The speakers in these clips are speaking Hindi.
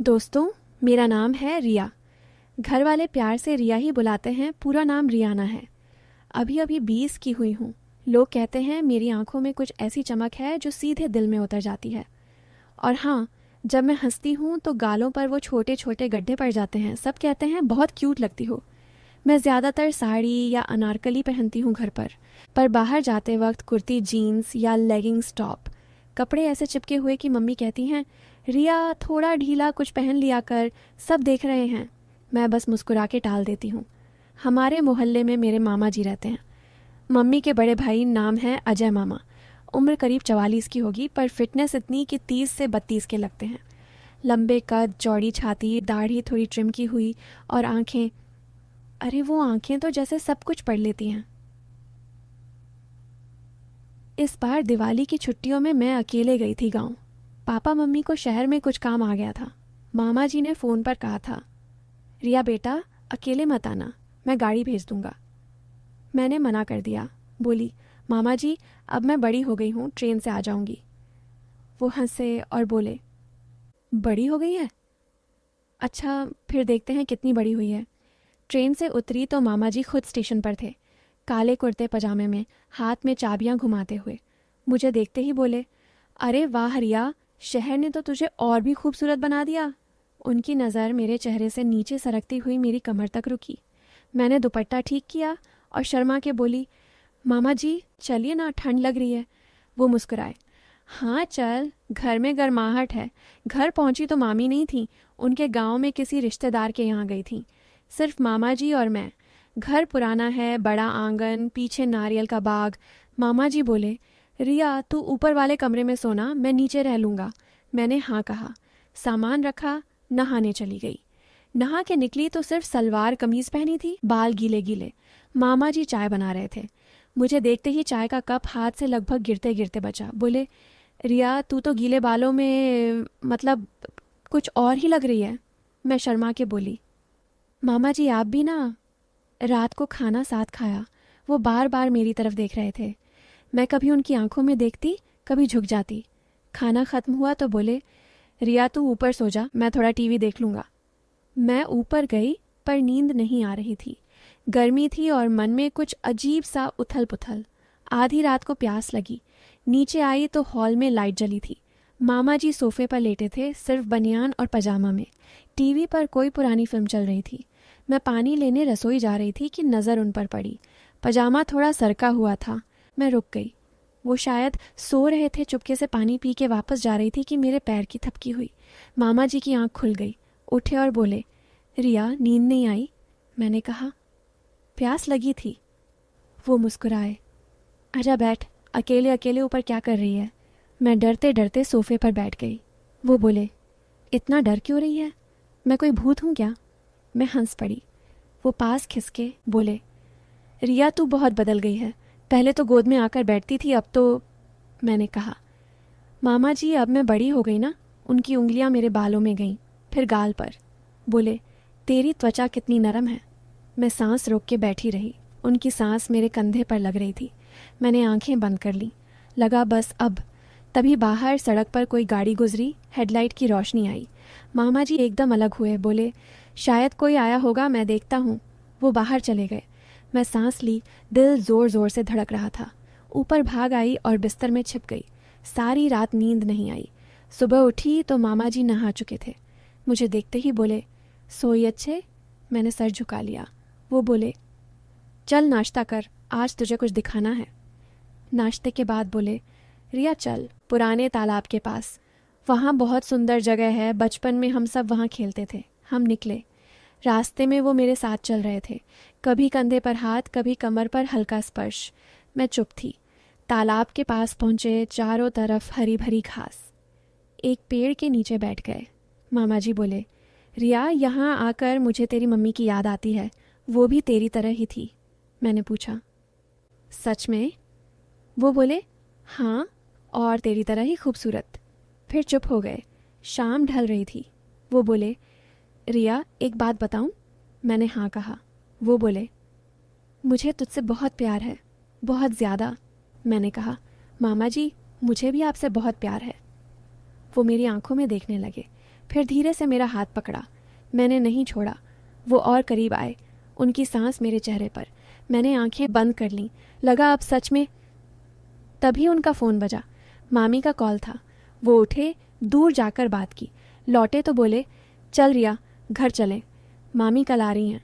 दोस्तों, मेरा नाम है रिया। घर वाले प्यार से रिया ही बुलाते हैं, पूरा नाम रियाना है। अभी अभी 20 की हुई हूँ। लोग कहते हैं मेरी आंखों में कुछ ऐसी चमक है जो सीधे दिल में उतर जाती है। और हाँ, जब मैं हंसती हूँ तो गालों पर वो छोटे छोटे गड्ढे पड़ जाते हैं। सब कहते हैं बहुत क्यूट लगती हो। मैं ज़्यादातर साड़ी या अनारकली पहनती हूँ घर पर बाहर जाते वक्त कुर्ती जीन्स या लेगिंग्स टॉप। कपड़े ऐसे चिपके हुए कि मम्मी कहती हैं, रिया थोड़ा ढीला कुछ पहन लिया कर, सब देख रहे हैं। मैं बस मुस्कुरा के टाल देती हूँ। हमारे मोहल्ले में मेरे मामा जी रहते हैं। मम्मी के बड़े भाई नाम है अजय मामा। उम्र करीब 44 की होगी, पर फिटनेस इतनी कि 30 से 32 के लगते हैं। लंबे कद, चौड़ी छाती, दाढ़ी थोड़ी ट्रिम की हुई और आंखें, अरे वो आंखें तो जैसे सब कुछ पढ़ लेती हैं। इस बार दिवाली की छुट्टियों में मैं अकेले गई थी गांव। पापा मम्मी को शहर में कुछ काम आ गया था। मामा जी ने फ़ोन पर कहा था, रिया बेटा अकेले मत आना, मैं गाड़ी भेज दूंगा। मैंने मना कर दिया। बोली, मामा जी अब मैं बड़ी हो गई हूँ, ट्रेन से आ जाऊंगी। वो हंसे और बोले, बड़ी हो गई है? अच्छा, फिर देखते हैं कितनी बड़ी हुई है। ट्रेन से उतरी तो मामा जी खुद स्टेशन पर थे, काले कुर्ते पजामे में, हाथ में चाबियां घुमाते हुए। मुझे देखते ही बोले, अरे वाह रिया, शहर ने तो तुझे और भी खूबसूरत बना दिया। उनकी नज़र मेरे चेहरे से नीचे सरकती हुई मेरी कमर तक रुकी। मैंने दुपट्टा ठीक किया और शर्मा के बोली, मामा जी चलिए ना, ठंड लग रही है। वो मुस्कुराए, हाँ चल, घर में गर्माहट है। घर पहुंची तो मामी नहीं थी, उनके गांव में किसी रिश्तेदार के यहाँ गई थी। सिर्फ मामा जी और मैं। घर पुराना है, बड़ा आंगन, पीछे नारियल का बाग। मामा जी बोले, रिया तू ऊपर वाले कमरे में सोना, मैं नीचे रह लूँगा। मैंने हाँ कहा। सामान रखा, नहाने चली गई। नहा के निकली तो सिर्फ सलवार कमीज पहनी थी, बाल गीले गीले। मामा जी चाय बना रहे थे। मुझे देखते ही चाय का कप हाथ से लगभग गिरते गिरते बचा। बोले, रिया तू तो गीले बालों में मतलब कुछ और ही लग रही है। मैं शर्मा के बोली, मामा जी आप भी ना। रात को खाना साथ खाया। वो बार बार मेरी तरफ देख रहे थे। मैं कभी उनकी आंखों में देखती, कभी झुक जाती। खाना खत्म हुआ तो बोले, रिया तू ऊपर सो जा, मैं थोड़ा टीवी देख लूँगा। मैं ऊपर गई, पर नींद नहीं आ रही थी। गर्मी थी और मन में कुछ अजीब सा उथल पुथल। आधी रात को प्यास लगी। नीचे आई तो हॉल में लाइट जली थी। मामा जी सोफे पर लेटे थे, सिर्फ बनियान और पजामा में। टीवी पर कोई पुरानी फिल्म चल रही थी। मैं पानी लेने रसोई जा रही थी कि नज़र उन पर पड़ी। पजामा थोड़ा सरका हुआ था। मैं रुक गई। वो शायद सो रहे थे। चुपके से पानी पी के वापस जा रही थी कि मेरे पैर की थपकी हुई। मामा जी की आंख खुल गई। उठे और बोले, रिया नींद नहीं आई? मैंने कहा, प्यास लगी थी। वो मुस्कुराए, आजा बैठ, अकेले अकेले ऊपर क्या कर रही है? मैं डरते डरते सोफे पर बैठ गई। वो बोले, इतना डर क्यों रही है? मैं कोई भूत हूँ क्या? मैं हंस पड़ी। वो पास खिसके बोले, रिया तू बहुत बदल गई है। पहले तो गोद में आकर बैठती थी, अब तो। मैंने कहा, मामा जी अब मैं बड़ी हो गई ना। उनकी उंगलियां मेरे बालों में गईं, फिर गाल पर। बोले, तेरी त्वचा कितनी नरम है। मैं सांस रोक के बैठी रही। उनकी सांस मेरे कंधे पर लग रही थी। मैंने आंखें बंद कर ली। लगा बस अब। तभी बाहर सड़क पर कोई गाड़ी गुजरी। हेडलाइट की रोशनी आई। मामा जी एकदम अलग हुए। बोले, शायद कोई आया होगा, मैं देखता हूँ। वो बाहर चले गए। मैं सांस ली। दिल जोर जोर से धड़क रहा था। ऊपर भाग आई और बिस्तर में छिप गई। सारी रात नींद नहीं आई। सुबह उठी तो मामा जी नहा चुके थे। मुझे देखते ही बोले, सोई अच्छे? मैंने सर झुका लिया। वो बोले, चल नाश्ता कर, आज तुझे कुछ दिखाना है। नाश्ते के बाद बोले, रिया चल पुराने तालाब के पास, वहाँ बहुत सुंदर जगह है, बचपन में हम सब वहाँ खेलते थे। हम निकले। रास्ते में वो मेरे साथ चल रहे थे, कभी कंधे पर हाथ, कभी कमर पर हल्का स्पर्श। मैं चुप थी। तालाब के पास पहुँचे। चारों तरफ हरी भरी घास। एक पेड़ के नीचे बैठ गए। मामा जी बोले, रिया यहाँ आकर मुझे तेरी मम्मी की याद आती है, वो भी तेरी तरह ही थी। मैंने पूछा, सच में? वो बोले, हाँ, और तेरी तरह ही खूबसूरत। फिर चुप हो गए। शाम ढल रही थी। वो बोले, रिया एक बात बताऊं? मैंने हाँ कहा। वो बोले, मुझे तुझसे बहुत प्यार है, बहुत ज़्यादा। मैंने कहा, मामा जी मुझे भी आपसे बहुत प्यार है। वो मेरी आंखों में देखने लगे। फिर धीरे से मेरा हाथ पकड़ा। मैंने नहीं छोड़ा। वो और करीब आए, उनकी सांस मेरे चेहरे पर। मैंने आंखें बंद कर लीं। लगा अब सच में। तभी उनका फ़ोन बजा। मामी का कॉल था। वो उठे, दूर जाकर बात की, लौटे तो बोले, चल रिया, घर चलें, मामी कल आ रही हैं।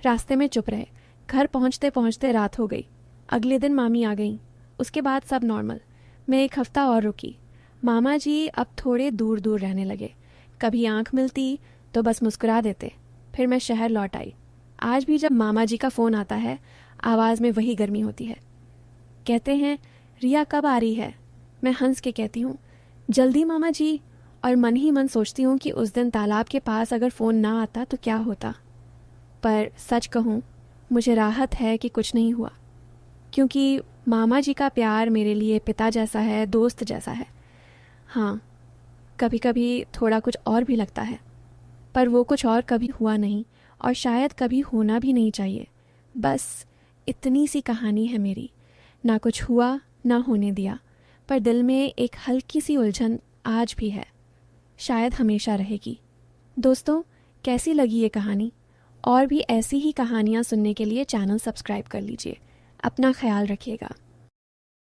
रास्ते में चुप रहे। घर पहुंचते पहुंचते रात हो गई। अगले दिन मामी आ गई। उसके बाद सब नॉर्मल। मैं 1 हफ्ता और रुकी। मामा जी अब थोड़े दूर दूर रहने लगे। कभी आंख मिलती तो बस मुस्कुरा देते। फिर मैं शहर लौट आई। आज भी जब मामा जी का फ़ोन आता है, आवाज़ में वही गर्मी होती है। कहते हैं, रिया कब आ रही है? मैं हंस के कहती हूँ, जल्दी मामा जी। और मन ही मन सोचती हूँ कि उस दिन तालाब के पास अगर फ़ोन ना आता तो क्या होता। पर सच कहूँ, मुझे राहत है कि कुछ नहीं हुआ, क्योंकि मामा जी का प्यार मेरे लिए पिता जैसा है, दोस्त जैसा है। हाँ, कभी कभी थोड़ा कुछ और भी लगता है, पर वो कुछ और कभी हुआ नहीं, और शायद कभी होना भी नहीं चाहिए। बस इतनी सी कहानी है मेरी। ना कुछ हुआ, ना होने दिया, पर दिल में एक हल्की सी उलझन आज भी है, शायद हमेशा रहेगी। दोस्तों, कैसी लगी ये कहानी? और भी ऐसी ही कहानियाँ सुनने के लिए चैनल सब्सक्राइब कर लीजिए। अपना ख्याल रखिएगा।